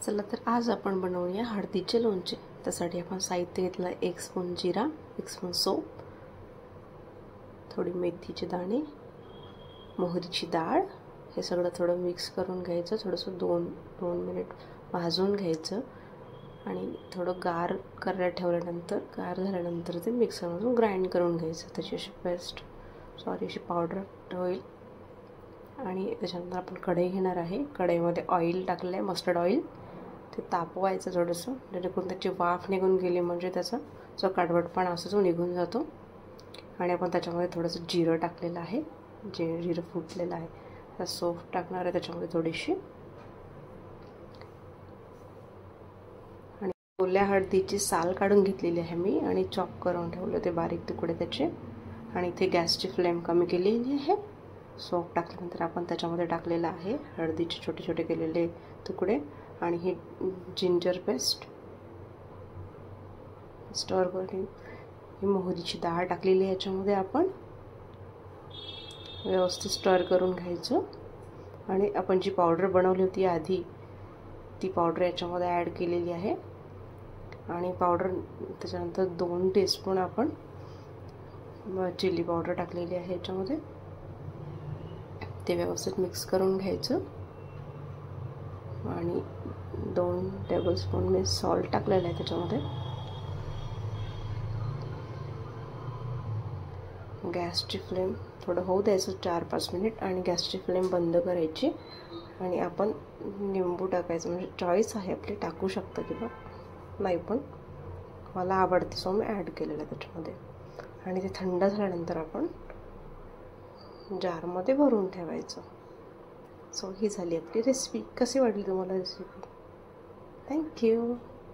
चला तर आज आपण बनवूया हळदीचे लोणचे। त्यासाठी आपण साहित्य घेतलं 1 स्पून जिरा, 1 स्पून सोप, थोडी मेथीचे दाणे, मोहरीची डाळ, हे सगळं थोडं मिक्स करून घ्यायचं। थोडंसं 2 मिनिट भाजून घ्यायचं आणि थोडं गार करायला ठेवल्यानंतर गार झाल्यानंतर ते मिक्सरमधून ग्राइंड करून घ्यायचं। त्याची अशी पेस्ट अशी पावडर होईल। आणि त्याच्यानंतर आपण कढई घेणार आहे। कढईमध्ये ऑइल टाकले आहे, मस्टर्ड ऑइल। ते तापवायचं थोडंसं, जेणेकरून त्याची वाफ निघून गेली म्हणजे त्याचा जो कडवटपणा असतो तो निघून जातो। आणि आपण त्याच्यामध्ये थोडंसं जिरं टाकलेलं आहे, जे जिरं फुटलेलं आहे। त्या सोप टाकणार आहे त्याच्यामध्ये थोडीशी, आणि ओल्या हळदीची साल काढून घेतलेली आहे मी आणि चॉप करून ठेवले ते बारीक तुकडे त्याचे। आणि इथे गॅसची फ्लेम कमी केलेली आहे। सोप टाकल्यानंतर आपण त्याच्यामध्ये टाकलेलं आहे हळदीचे छोटे छोटे केलेले तुकडे आणि ही जिंजर पेस्ट, स्टर करून ही मोहरीची डाळ टाकलेली आहे। याच्यामध्ये आपण व्यवस्थित स्टर करून घ्यायचं आणि आपण जी पावडर बनवली होती आधी ती पावडर याच्यामध्ये ॲड केलेली आहे। आणि पावडर त्याच्यानंतर 2 टीस्पून आपण चिली पावडर टाकलेली आहे याच्यामध्ये। ते व्यवस्थित मिक्स करून घ्यायचं आणि 2 टेबलस्पून मी सॉल्ट टाकलेलं आहे त्याच्यामध्ये। गॅसची फ्लेम थोडं होऊ द्यायचं 4-5 मिनिट आणि गॅसची फ्लेम बंद करायची। आणि आपण लिंबू टाकायचं, म्हणजे चॉईस आहे आपली, टाकू शकता किंवा नाही, पण मला आवडते सो मी ॲड केलेलं आहे त्याच्यामध्ये। आणि ते थंड झाल्यानंतर आपण जारमध्ये भरून ठेवायचं। सो ही झाली आपली रेसिपी। कशी वाटली तुम्हाला रेसिपी? थँक्यू।